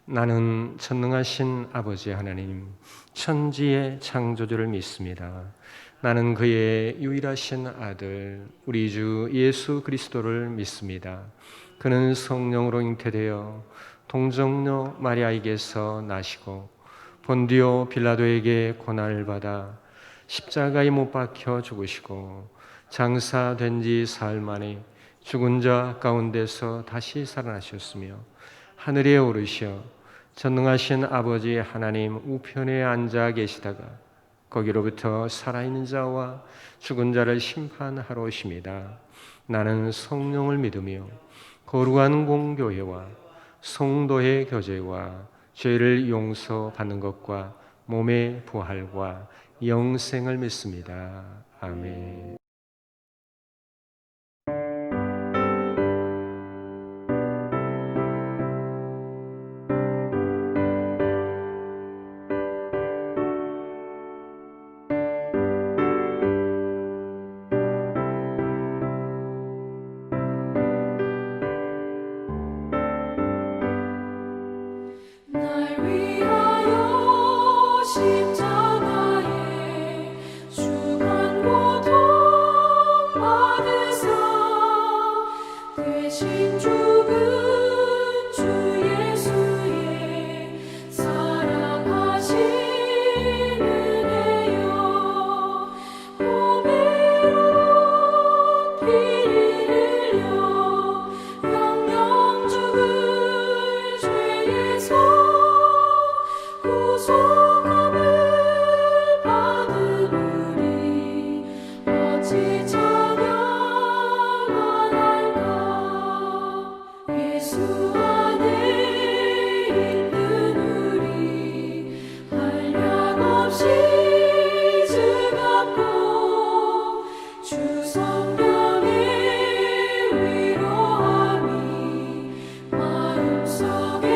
나는 전능하신 아버지 하나님, 천지의 창조주를 믿습니다. 나는 그의 유일하신 아들, 우리 주 예수 그리스도를 믿습니다. 그는 성령으로 잉태되어 동정녀 마리아에게서 나시고 본디오 빌라도에게 고난을 받아 십자가에 못 박혀 죽으시고 장사된 지 사흘 만에 죽은 자 가운데서 다시 살아나셨으며 하늘에 오르셔 전능하신 아버지 하나님 우편에 앉아 계시다가 거기로부터 살아있는 자와 죽은 자를 심판하러 오십니다. 나는 성령을 믿으며 거룩한 공교회와 성도의 교제와 죄를 용서받는 것과 몸의 부활과 영생을 믿습니다. 아멘. 날 위하여 십자가에 주간 고통 받으사 대신 죽은 주 예수의 사랑하신 은혜여 보배로운 피를 흘려 영영 죽을 죄에서 구속함을 받은 우리 어찌 찬양하날까. 예수 안에 있는 우리 한량없이 즐겁고 주 성령의 위로함이 마음속에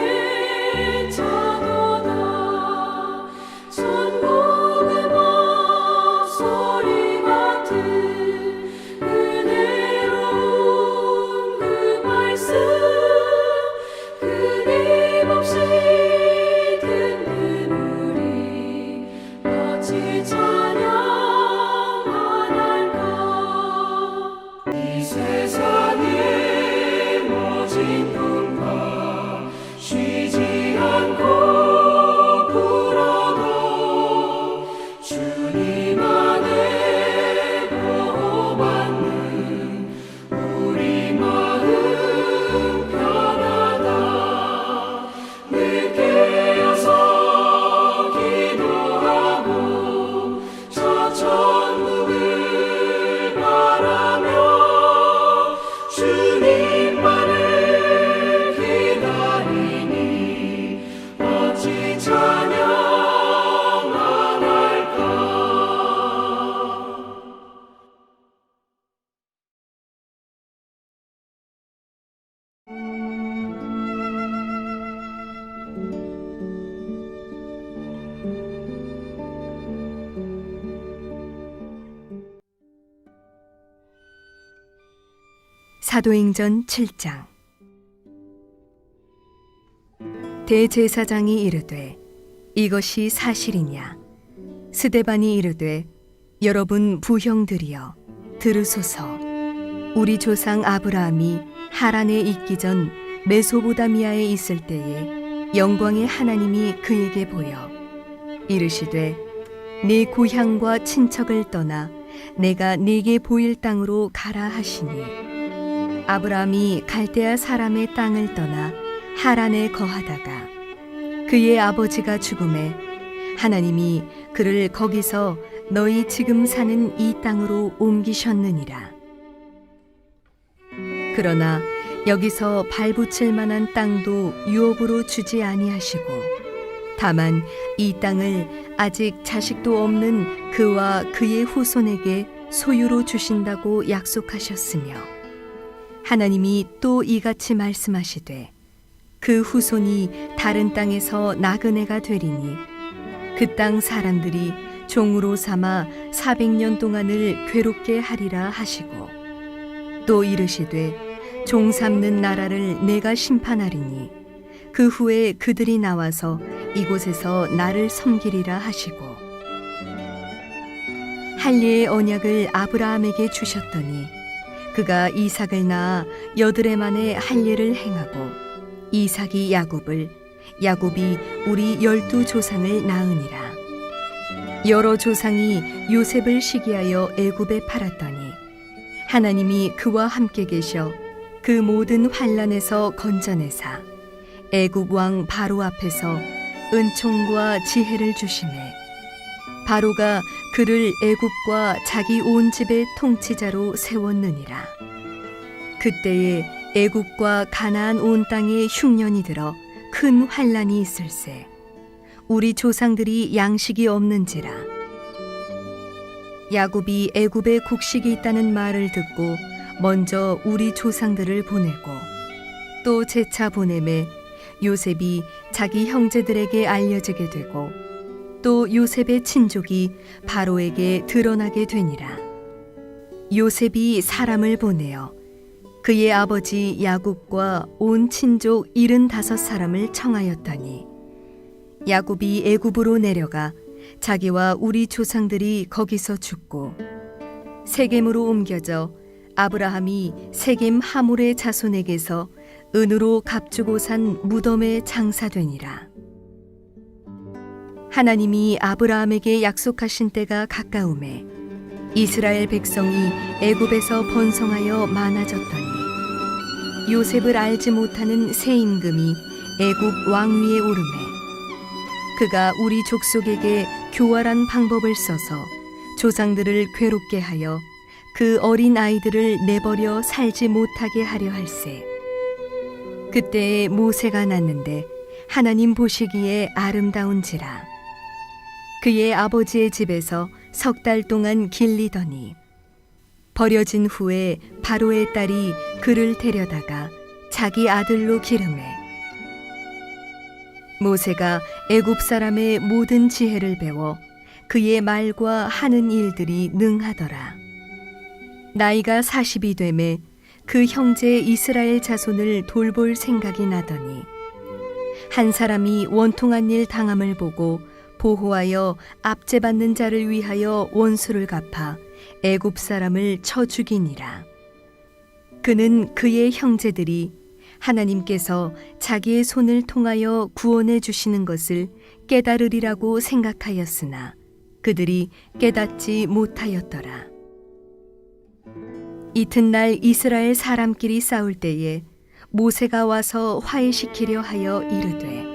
차도다. 천국의 목소리 같은 은혜로운 그 말씀 끊임없이 듣는 우리 어찌 찬양하날까. 이 세상의 모진 풍파 쉬지 않고 불어도 주님 안에 보호받는 우리 마음 편하다. 늦게 어서 기도하고 저 천국을 바라며 주님만을 기다리니 어찌 찬양하날까. 사도행전 7장. 대제사장이 이르되 이것이 사실이냐? 스데반이 이르되 여러분 부형들이여 들으소서. 우리 조상 아브라함이 하란에 있기 전 메소보다미아에 있을 때에 영광의 하나님이 그에게 보여 이르시되 네 고향과 친척을 떠나 내가 네게 보일 땅으로 가라 하시니 아브라함이 갈대아 사람의 땅을 떠나 하란에 거하다가 그의 아버지가 죽음에 하나님이 그를 거기서 너희 지금 사는 이 땅으로 옮기셨느니라. 그러나 여기서 발붙일 만한 땅도 유업으로 주지 아니하시고 다만 이 땅을 아직 자식도 없는 그와 그의 후손에게 소유로 주신다고 약속하셨으며 하나님이 또 이같이 말씀하시되 그 후손이 다른 땅에서 나그네가 되리니 그 땅 사람들이 종으로 삼아 400년 동안을 괴롭게 하리라 하시고 또 이르시되 종 삼는 나라를 내가 심판하리니 그 후에 그들이 나와서 이곳에서 나를 섬기리라 하시고 할례의 언약을 아브라함에게 주셨더니 그가 이삭을 낳아 8해 만에 할례를 행하고 이삭이 야곱을 야곱이 우리 12조상을 낳으니라. 여러 조상이 요셉을 시기하여 애굽에 팔았더니 하나님이 그와 함께 계셔 그 모든 환난에서 건져내사 애굽 왕 바로 앞에서 은총과 지혜를 주시매 바로가 그를 애굽과 자기 온 집의 통치자로 세웠느니라. 그때에 애굽과 가나안 온 땅에 흉년이 들어 큰 환난이 있을세 우리 조상들이 양식이 없는지라. 야곱이 애굽에 곡식이 있다는 말을 듣고 먼저 우리 조상들을 보내고 또 재차 보내매 요셉이 자기 형제들에게 알려지게 되고 또 요셉의 친족이 바로에게 드러나게 되니라. 요셉이 사람을 보내어 그의 아버지 야곱과 온 친족 75사람을 청하였더니 야곱이 애굽으로 내려가 자기와 우리 조상들이 거기서 죽고 세겜으로 옮겨져 아브라함이 세겜 하몰의 자손에게서 은으로 값주고 산 무덤에 장사되니라. 하나님이 아브라함에게 약속하신 때가 가까우매 이스라엘 백성이 애굽에서 번성하여 많아졌더니 요셉을 알지 못하는 새 임금이 애굽 왕위에 오르매 그가 우리 족속에게 교활한 방법을 써서 조상들을 괴롭게 하여 그 어린 아이들을 내버려 살지 못하게 하려 할세. 그때에 모세가 났는데 하나님 보시기에 아름다운지라. 그의 아버지의 집에서 10달 동안 길리더니 버려진 후에 바로의 딸이 그를 데려다가 자기 아들로 기르매 모세가 애굽 사람의 모든 지혜를 배워 그의 말과 하는 일들이 능하더라. 나이가 40이 되매 그 형제 이스라엘 자손을 돌볼 생각이 나더니 한 사람이 원통한 일 당함을 보고 보호하여 압제받는 자를 위하여 원수를 갚아 애굽 사람을 쳐 죽이니라. 그는 그의 형제들이 하나님께서 자기의 손을 통하여 구원해 주시는 것을 깨달으리라고 생각하였으나 그들이 깨닫지 못하였더라. 이튿날 이스라엘 사람끼리 싸울 때에 모세가 와서 화해시키려 하여 이르되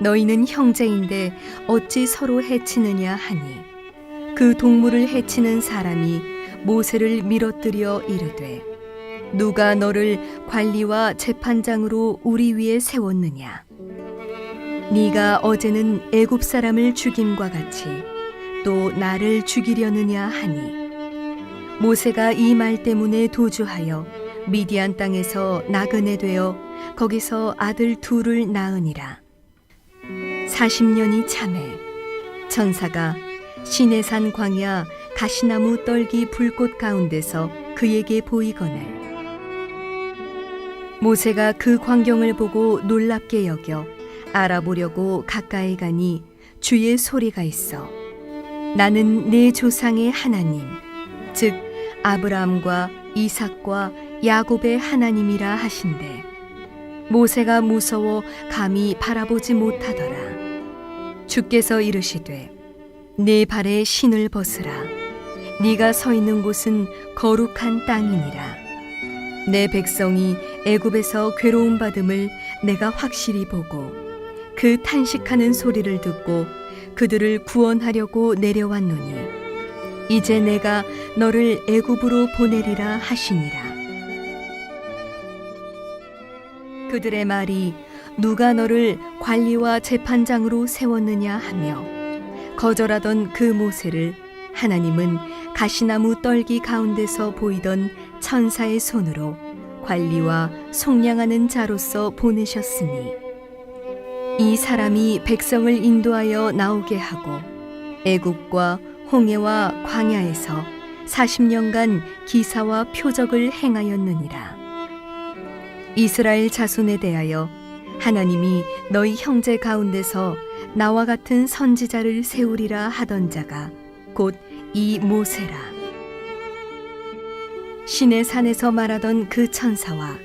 너희는 형제인데 어찌 서로 해치느냐 하니 그 동물을 해치는 사람이 모세를 밀어뜨려 이르되 누가 너를 관리와 재판장으로 우리 위에 세웠느냐 네가 어제는 애굽 사람을 죽임과 같이 또 나를 죽이려느냐 하니 모세가 이 말 때문에 도주하여 미디안 땅에서 나그네 되어 거기서 아들 둘을 낳으니라. 40년이 참에 천사가 시내산 광야 가시나무 떨기 불꽃 가운데서 그에게 보이거늘 모세가 그 광경을 보고 놀랍게 여겨 알아보려고 가까이 가니 주의 소리가 있어 나는 내 조상의 하나님 즉 아브라함과 이삭과 야곱의 하나님이라 하신대 모세가 무서워 감히 바라보지 못하더라. 주께서 이르시되 내 발에 신을 벗으라. 네가 서 있는 곳은 거룩한 땅이니라. 내 백성이 애굽에서 괴로움 받음을 내가 확실히 보고 그 탄식하는 소리를 듣고 그들을 구원하려고 내려왔노니 이제 내가 너를 애굽으로 보내리라 하시니라. 그들의 말이 누가 너를 관리와 재판장으로 세웠느냐 하며 거절하던 그 모세를 하나님은 가시나무 떨기 가운데서 보이던 천사의 손으로 관리와 속량하는 자로서 보내셨으니 이 사람이 백성을 인도하여 나오게 하고 애굽과 홍해와 광야에서 40년간 기사와 표적을 행하였느니라. 이스라엘 자손에 대하여 하나님이 너희 형제 가운데서 나와 같은 선지자를 세우리라 하던 자가 곧 이 모세라. 시내 산에서 말하던 그 천사와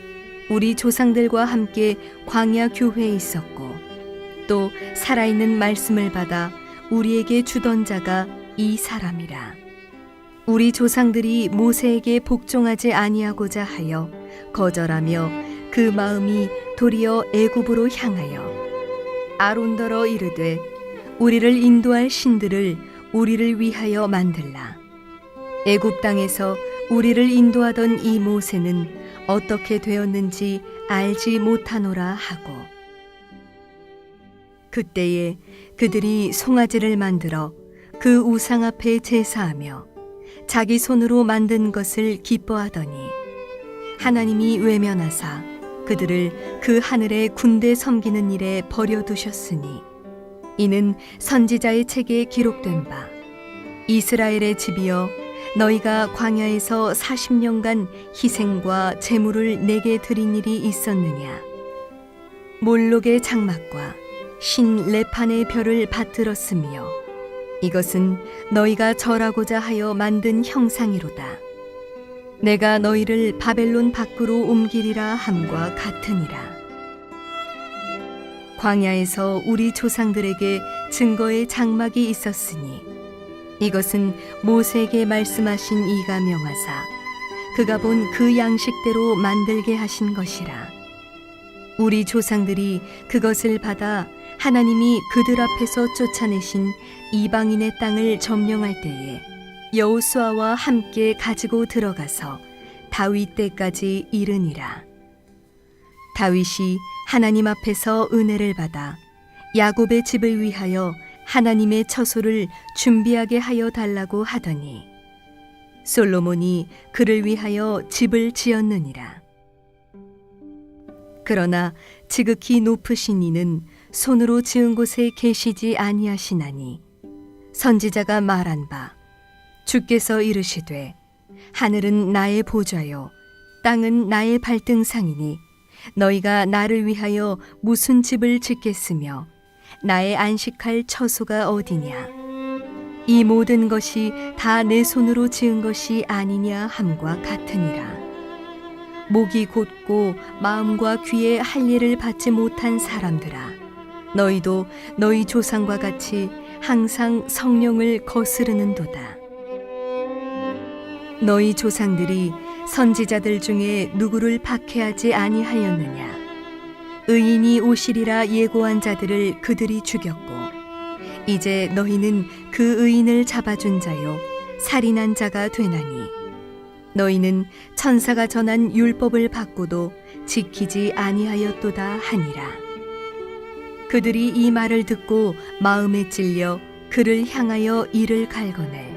우리 조상들과 함께 광야 교회에 있었고 또 살아있는 말씀을 받아 우리에게 주던 자가 이 사람이라. 우리 조상들이 모세에게 복종하지 아니하고자 하여 거절하며 그 마음이 도리어 애굽으로 향하여 아론더러 이르되 우리를 인도할 신들을 우리를 위하여 만들라. 애굽 땅에서 우리를 인도하던 이 모세는 어떻게 되었는지 알지 못하노라 하고 그때에 그들이 송아지를 만들어 그 우상 앞에 제사하며 자기 손으로 만든 것을 기뻐하더니 하나님이 외면하사 그들을 그 하늘의 군대 섬기는 일에 버려두셨으니 이는 선지자의 책에 기록된 바 이스라엘의 집이여 너희가 광야에서 40년간 희생과 제물을 내게 드린 일이 있었느냐. 몰록의 장막과 신 레판의 별을 받들었으며 이것은 너희가 절하고자 하여 만든 형상이로다. 내가 너희를 바벨론 밖으로 옮기리라 함과 같으니라. 광야에서 우리 조상들에게 증거의 장막이 있었으니 이것은 모세에게 말씀하신 이가 명하사 그가 본 그 양식대로 만들게 하신 것이라. 우리 조상들이 그것을 받아 하나님이 그들 앞에서 쫓아내신 이방인의 땅을 점령할 때에 여호수아와 함께 가지고 들어가서 다윗 때까지 이르니라. 다윗이 하나님 앞에서 은혜를 받아 야곱의 집을 위하여 하나님의 처소를 준비하게 하여 달라고 하더니 솔로몬이 그를 위하여 집을 지었느니라. 그러나 지극히 높으신 이는 손으로 지은 곳에 계시지 아니하시나니 선지자가 말한 바 주께서 이르시되 하늘은 나의 보좌요 땅은 나의 발등상이니 너희가 나를 위하여 무슨 집을 짓겠으며 나의 안식할 처소가 어디냐. 이 모든 것이 다 내 손으로 지은 것이 아니냐 함과 같으니라. 목이 곧고 마음과 귀에 할례를 받지 못한 사람들아, 너희도 너희 조상과 같이 항상 성령을 거스르는도다. 너희 조상들이 선지자들 중에 누구를 박해하지 아니하였느냐. 의인이 오시리라 예고한 자들을 그들이 죽였고 이제 너희는 그 의인을 잡아준 자요 살인한 자가 되나니 너희는 천사가 전한 율법을 받고도 지키지 아니하였도다 하니라. 그들이 이 말을 듣고 마음에 찔려 그를 향하여 이를 갈거늘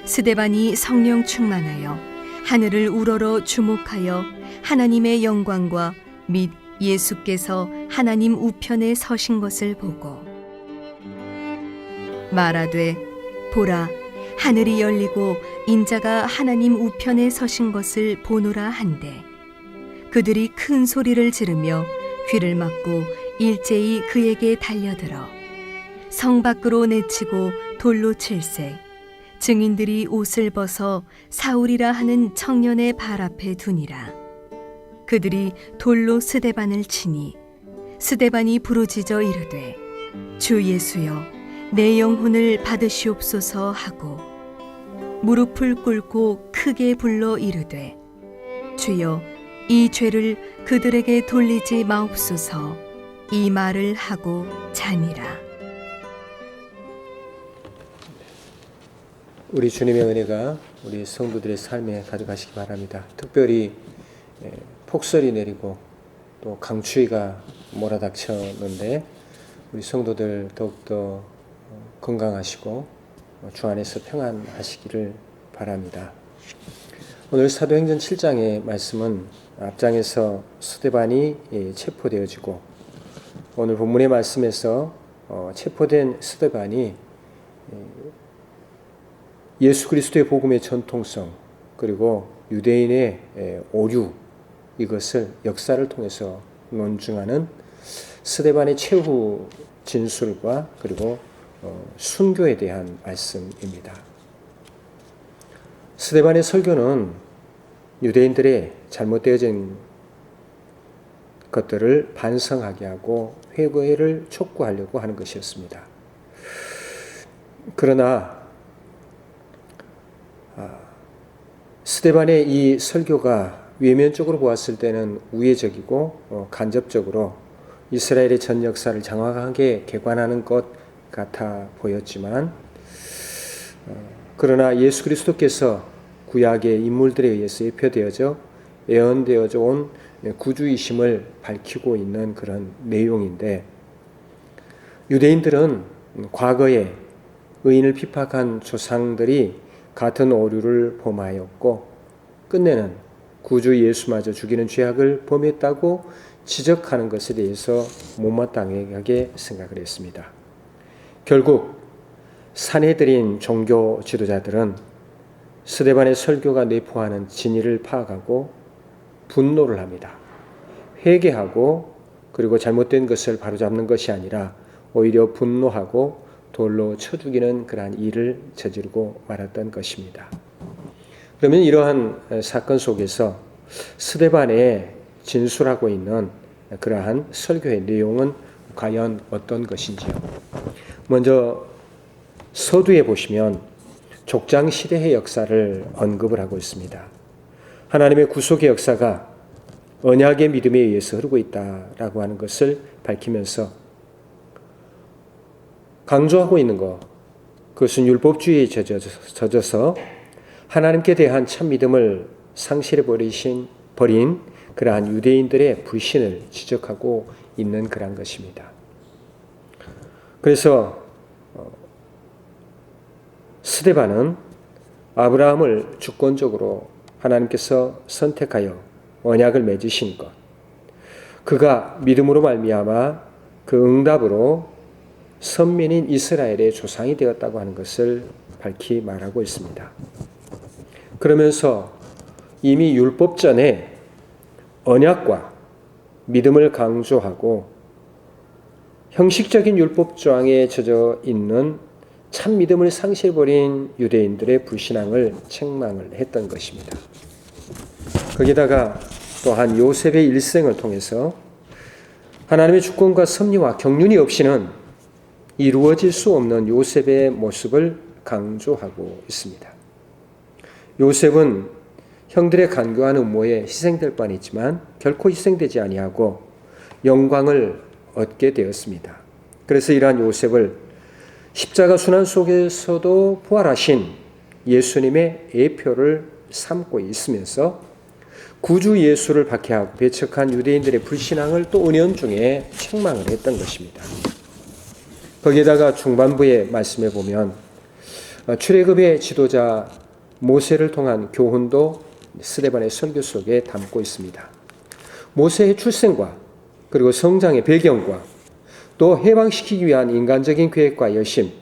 스데반이 성령 충만하여 하늘을 우러러 주목하여 하나님의 영광과 및 예수께서 하나님 우편에 서신 것을 보고 말하되 보라 하늘이 열리고 인자가 하나님 우편에 서신 것을 보노라 한데 그들이 큰 소리를 지르며 귀를 막고 일제히 그에게 달려들어 성 밖으로 내치고 돌로 칠세 증인들이 옷을 벗어 사울이라 하는 청년의 발 앞에 두니라. 그들이 돌로 스데반을 치니 스데반이 부르짖어 이르되 주 예수여 내 영혼을 받으시옵소서 하고 무릎을 꿇고 크게 불러 이르되 주여 이 죄를 그들에게 돌리지 마옵소서. 이 말을 하고 자니라. 우리 주님의 은혜가 우리 성도들의 삶에 가져가시기 바랍니다. 특별히 폭설이 내리고 또 강추위가 몰아닥쳤는데 우리 성도들 더욱더 건강하시고 주 안에서 평안하시기를 바랍니다. 오늘 사도행전 7장의 말씀은 앞장에서 스데반이 체포되어지고 오늘 본문의 말씀에서 체포된 스데반이 예수 그리스도의 복음의 전통성 그리고 유대인의 오류 이것을 역사를 통해서 논증하는 스데반의 최후 진술과 그리고 순교에 대한 말씀입니다. 스데반의 설교는 유대인들의 잘못되어진 것들을 반성하게 하고 회개를 촉구하려고 하는 것이었습니다. 그러나 스데반의 이 설교가 외면적으로 보았을 때는 우회적이고 간접적으로 이스라엘의 전 역사를 정확하게 객관하는 것 같아 보였지만 그러나 예수 그리스도께서 구약의 인물들에 의해서 예표되어져 예언되어져 온 구주이심을 밝히고 있는 그런 내용인데, 유대인들은 과거에 의인을 핍박한 조상들이 같은 오류를 범하였고 끝내는 구주 예수마저 죽이는 죄악을 범했다고 지적하는 것에 대해서 못마땅하게 생각을 했습니다. 결국 산헤드린 종교 지도자들은 스데반의 설교가 내포하는 진리를 파악하고 분노를 합니다. 회개하고 그리고 잘못된 것을 바로잡는 것이 아니라 오히려 분노하고 돌로 쳐 죽이는 그러한 일을 저지르고 말았던 것입니다. 그러면 이러한 사건 속에서 스데반에 진술하고 있는 그러한 설교의 내용은 과연 어떤 것인지요? 먼저 서두에 보시면 족장 시대의 역사를 언급을 하고 있습니다. 하나님의 구속의 역사가 언약의 믿음에 의해서 흐르고 있다라고 하는 것을 밝히면서 강조하고 있는 것, 그것은 율법주의에 젖어서 하나님께 대한 참 믿음을 상실해 버린 그러한 유대인들의 불신을 지적하고 있는 그러한 것입니다. 그래서 스데반은 아브라함을 주권적으로 하나님께서 선택하여 언약을 맺으신 것, 그가 믿음으로 말미암아 그 응답으로 선민인 이스라엘의 조상이 되었다고 하는 것을 밝히 말하고 있습니다. 그러면서 이미 율법 전에 언약과 믿음을 강조하고 형식적인 율법 조항에 젖어 있는 참 믿음을 상실해버린 유대인들의 불신앙을 책망을 했던 것입니다. 거기다가 또한 요셉의 일생을 통해서 하나님의 주권과 섭리와 경륜이 없이는 이루어질 수 없는 요셉의 모습을 강조하고 있습니다. 요셉은 형들의 간교한 음모에 희생될 뻔했지만 결코 희생되지 아니하고 영광을 얻게 되었습니다. 그래서 이러한 요셉을 십자가 순환 속에서도 부활하신 예수님의 예표를 삼고 있으면서 구주 예수를 박해하고 배척한 유대인들의 불신앙을 또 은연중에 책망을 했던 것입니다. 거기에다가 중반부의 말씀에 보면 출애굽의 지도자 모세를 통한 교훈도 스데반의 설교 속에 담고 있습니다. 모세의 출생과 그리고 성장의 배경과 또 해방시키기 위한 인간적인 계획과 열심,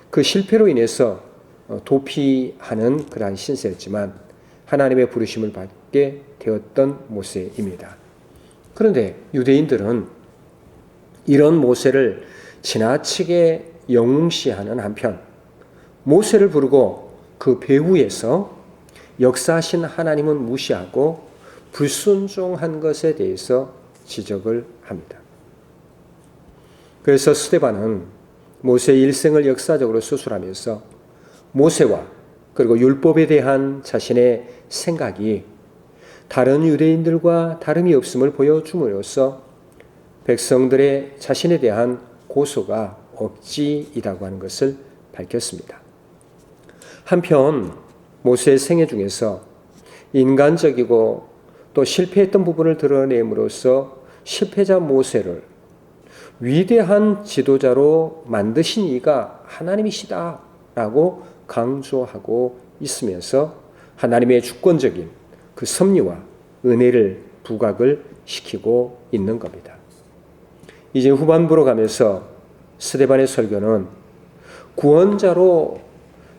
그 실패로 인해서 도피하는 그러한 신세였지만 하나님의 부르심을 받게 되었던 모세입니다. 그런데 유대인들은 이런 모세를 지나치게 영웅시하는 한편 모세를 부르고 그 배후에서 역사하신 하나님은 무시하고 불순종한 것에 대해서 지적을 합니다. 그래서 스데반은 모세의 일생을 역사적으로 수술하면서 모세와 그리고 율법에 대한 자신의 생각이 다른 유대인들과 다름이 없음을 보여줌으로써 백성들의 자신에 대한 고소가 억지이라고 하는 것을 밝혔습니다. 한편 모세의 생애 중에서 인간적이고 또 실패했던 부분을 드러냄으로써 실패자 모세를 위대한 지도자로 만드신 이가 하나님이시다라고 강조하고 있으면서 하나님의 주권적인 그 섭리와 은혜를 부각을 시키고 있는 겁니다. 이제 후반부로 가면서 스데반의 설교는 구원자로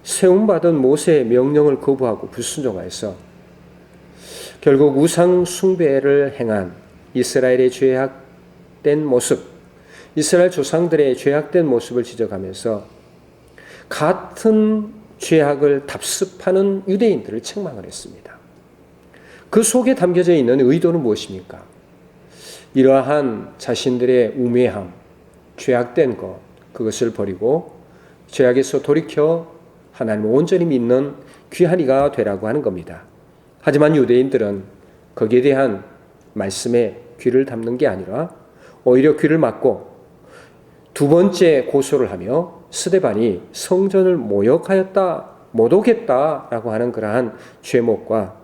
세움받은 모세의 명령을 거부하고 불순종하여서 결국 우상 숭배를 행한 이스라엘의 죄악 죄악된 모습, 이스라엘 조상들의 죄악된 모습을 지적하면서 같은 죄악을 답습하는 유대인들을 책망을 했습니다. 그 속에 담겨져 있는 의도는 무엇입니까? 이러한 자신들의 우매함, 죄악된 것, 그것을 버리고 죄악에서 돌이켜 하나님을 온전히 믿는 귀한 이가 되라고 하는 겁니다. 하지만 유대인들은 거기에 대한 말씀에 귀를 담는 게 아니라 오히려 귀를 막고 두 번째 고소를 하며 스데반이 성전을 모독했다라고 하는 그러한 죄목과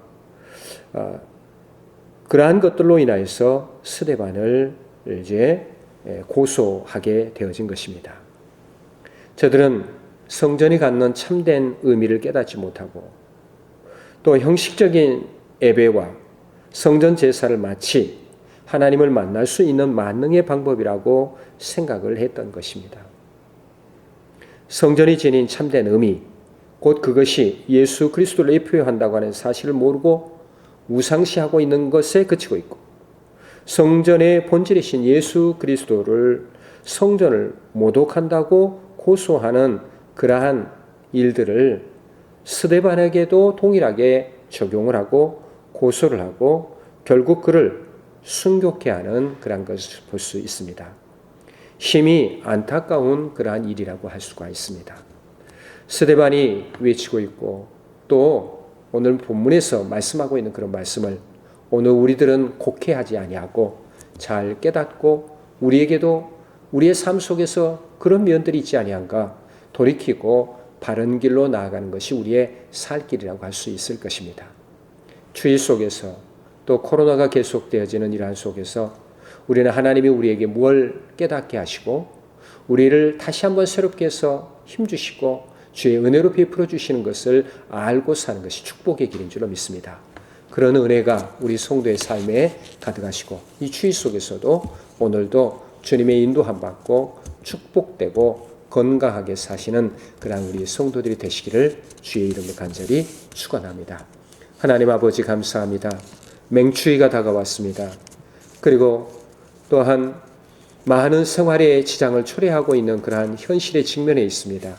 그러한 것들로 인하여서 스데반을 이제 고소하게 되어진 것입니다. 저들은 성전이 갖는 참된 의미를 깨닫지 못하고 또 형식적인 예배와 성전 제사를 마치 하나님을 만날 수 있는 만능의 방법이라고 생각을 했던 것입니다. 성전이 지닌 참된 의미, 곧 그것이 예수 그리스도를 대표한다고 하는 사실을 모르고 우상시하고 있는 것에 그치고 있고, 성전의 본질이신 예수 그리스도를 성전을 모독한다고 고소하는 그러한 일들을 스데반에게도 동일하게 적용을 하고 고소를 하고 결국 그를 순교케 하는 그러한 것을 볼 수 있습니다. 심히 안타까운 그러한 일이라고 할 수가 있습니다. 스데반이 외치고 있고 또 오늘 본문에서 말씀하고 있는 그런 말씀을 오늘 우리들은 곡해하지 아니하고 잘 깨닫고 우리에게도 우리의 삶 속에서 그런 면들이 있지 아니한가 돌이키고 바른 길로 나아가는 것이 우리의 살 길이라고 할 수 있을 것입니다. 추위 속에서 또 코로나가 계속되어지는 이러한 속에서 우리는 하나님이 우리에게 무엇을 깨닫게 하시고 우리를 다시 한번 새롭게 해서 힘주시고 주의 은혜로 베풀어 주시는 것을 알고 사는 것이 축복의 길인 줄로 믿습니다. 그런 은혜가 우리 성도의 삶에 가득하시고 이 추위 속에서도 오늘도 주님의 인도함 받고 축복되고 건강하게 사시는 그런 우리 성도들이 되시기를 주의 이름으로 간절히 축원합니다. 하나님 아버지 감사합니다. 맹추위가 다가왔습니다. 그리고 또한 많은 생활의 지장을 초래하고 있는 그러한 현실의 직면에 있습니다.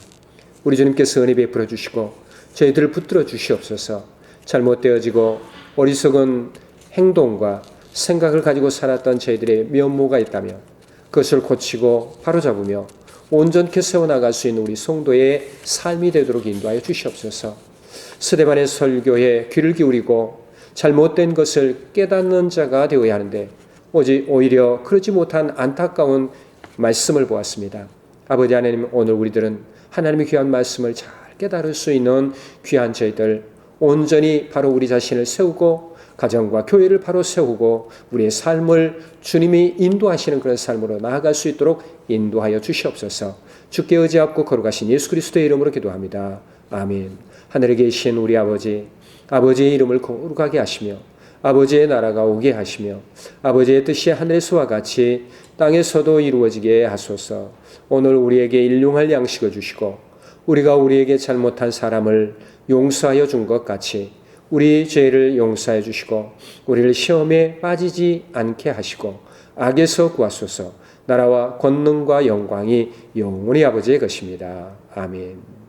우리 주님께서 은혜 베풀어 주시고 저희들을 붙들어 주시옵소서. 잘못되어지고 어리석은 행동과 생각을 가지고 살았던 저희들의 면모가 있다면 그것을 고치고 바로잡으며 온전케 세워나갈 수 있는 우리 성도의 삶이 되도록 인도하여 주시옵소서. 스데반의 설교에 귀를 기울이고 잘못된 것을 깨닫는 자가 되어야 하는데 오히려 그러지 못한 안타까운 말씀을 보았습니다. 아버지 하나님, 오늘 우리들은 하나님의 귀한 말씀을 잘 깨달을 수 있는 귀한 저희들 온전히 바로 우리 자신을 세우고 가정과 교회를 바로 세우고 우리의 삶을 주님이 인도하시는 그런 삶으로 나아갈 수 있도록 인도하여 주시옵소서. 주께 의지하고 거룩하신 예수 그리스도의 이름으로 기도합니다. 아멘. 하늘에 계신 우리 아버지, 아버지의 이름을 거룩하게 하시며 아버지의 나라가 오게 하시며 아버지의 뜻이 하늘에서와 같이 땅에서도 이루어지게 하소서. 오늘 우리에게 일용할 양식을 주시고 우리가 우리에게 잘못한 사람을 용서하여 준 것 같이 우리 죄를 용서해 주시고 우리를 시험에 빠지지 않게 하시고 악에서 구하소서. 나라와 권능과 영광이 영원히 아버지의 것입니다. 아멘.